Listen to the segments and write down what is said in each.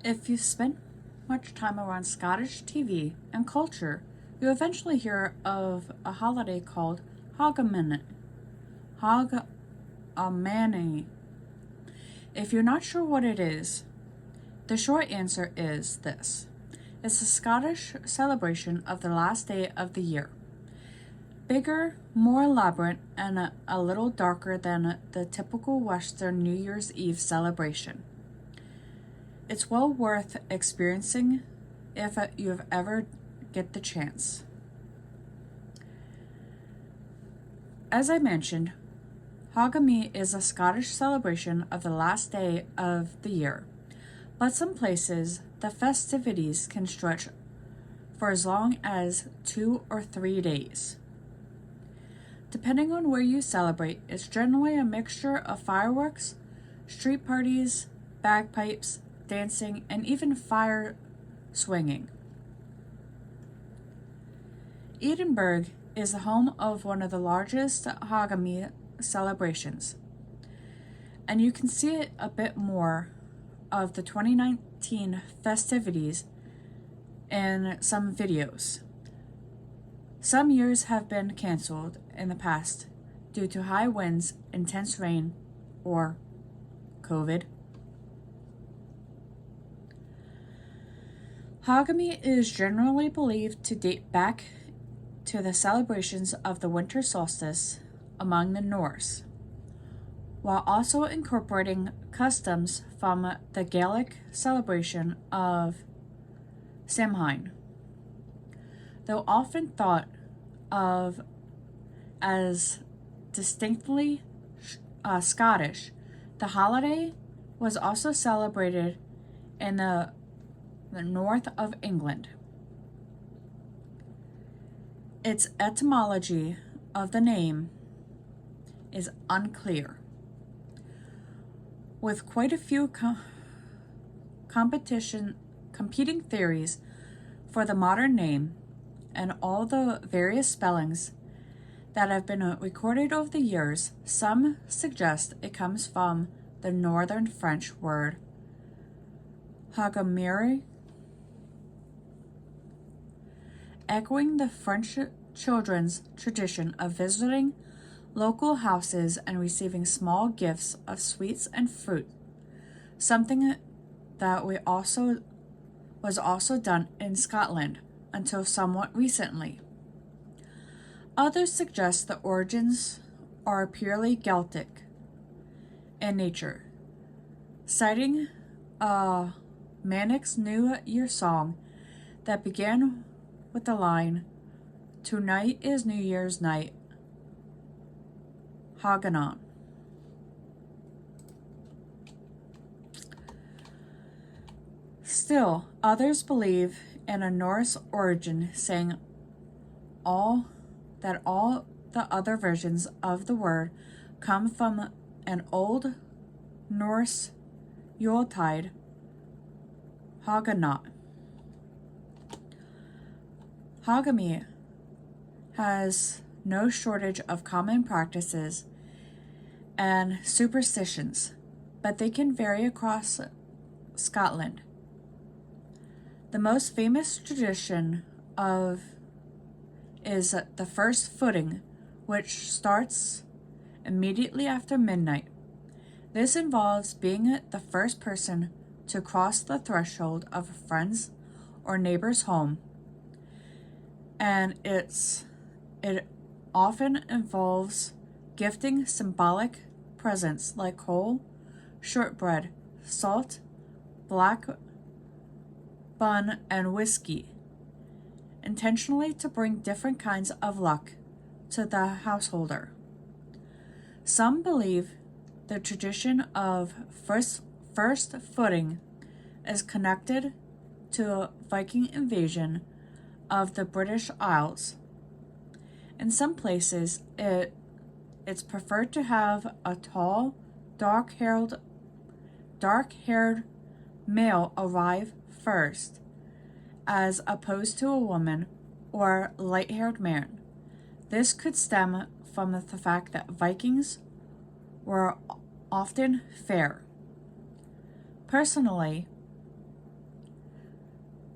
If you spend much time around Scottish TV and culture, you eventually hear of a holiday called Hogmanay. Hogmanay. If you're not sure what it is, the short answer is this. It's a Scottish celebration of the last day of the year. Bigger, more elaborate, and a little darker than the typical Western New Year's Eve celebration. It's well worth experiencing if you ever get the chance. As I mentioned, Hogmanay is a Scottish celebration of the last day of the year, but some places the festivities can stretch for as long as 2 or 3 days. Depending on where you celebrate, it's generally a mixture of fireworks, street parties, bagpipes, dancing, and even fire swinging. Edinburgh is the home of one of the largest Hogmanay celebrations, and you can see it a bit more of the 2019 festivities in some videos. Some years have been cancelled in the past due to high winds, intense rain, or COVID. Hogmanay is generally believed to date back to the celebrations of the winter solstice among the Norse, while also incorporating customs from the Gaelic celebration of Samhain. Though often thought of as distinctly Scottish, the holiday was also celebrated in the north of England. Its etymology of the name is unclear, with quite a few competing theories for the modern name and all the various spellings that have been recorded over the years. Some suggest it comes from the northern French word Hogmanay, echoing the French children's tradition of visiting local houses and receiving small gifts of sweets and fruit, something that was also done in Scotland until somewhat recently. Others suggest the origins are purely Celtic in nature, citing a Manix New Year song that began with the line, "Tonight is New Year's night, Hogmanay." Still, others believe in a Norse origin, saying all the other versions of the word come from an Old Norse Yuletide, Hogmanay. Hogmanay has no shortage of common practices and superstitions, but they can vary across Scotland. The most famous tradition is the first footing, which starts immediately after midnight. This involves being the first person to cross the threshold of a friend's or neighbor's home, and it often involves gifting symbolic presents like coal, shortbread, salt, black bun, and whiskey, intentionally to bring different kinds of luck to the householder. Some believe the tradition of first footing is connected to a Viking invasion of the British Isles. In some places, it's preferred to have a tall, dark-haired male arrive first, as opposed to a woman or light-haired man. This could stem from the fact that Vikings were often fair. Personally,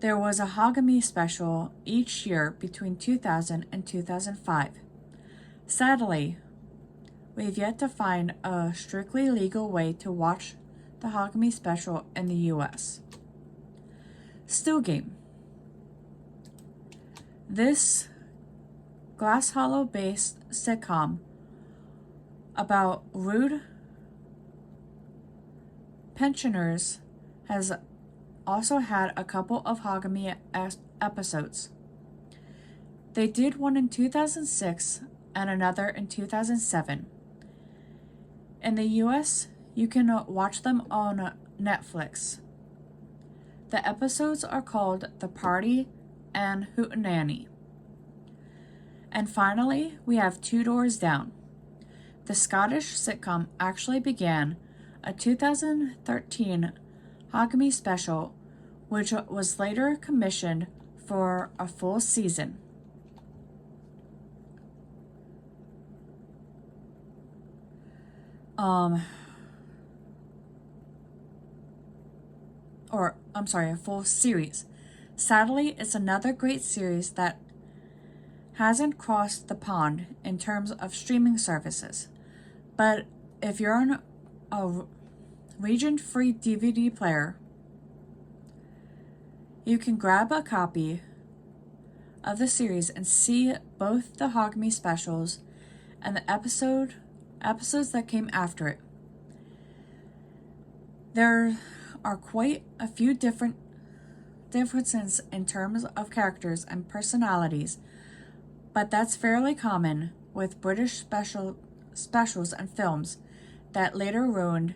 There was a Hogmanay special each year between 2000 and 2005. Sadly, we've yet to find a strictly legal way to watch the Hogmanay special in the US. Still Game. This Glass Hollow based sitcom about rude pensioners has also had a couple of Hogmanay episodes. They did one in 2006 and another in 2007. In the US, you can watch them on Netflix. The episodes are called The Party and Hogmanay. And finally, we have Two Doors Down. The Scottish sitcom actually began a 2013 Hogmanay special, which was later commissioned for a full season. A full series. Sadly, it's another great series that hasn't crossed the pond in terms of streaming services. But if you're on a region-free DVD player, you can grab a copy of the series and see both the Hogmanay specials and the episodes that came after it. There are quite a few differences in terms of characters and personalities, but that's fairly common with British specials and films that later ruined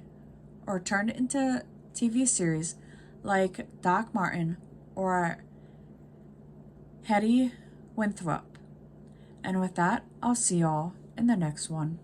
or turned into TV series like Doc Martin or Hetty Winthrop. And with that, I'll see y'all in the next one.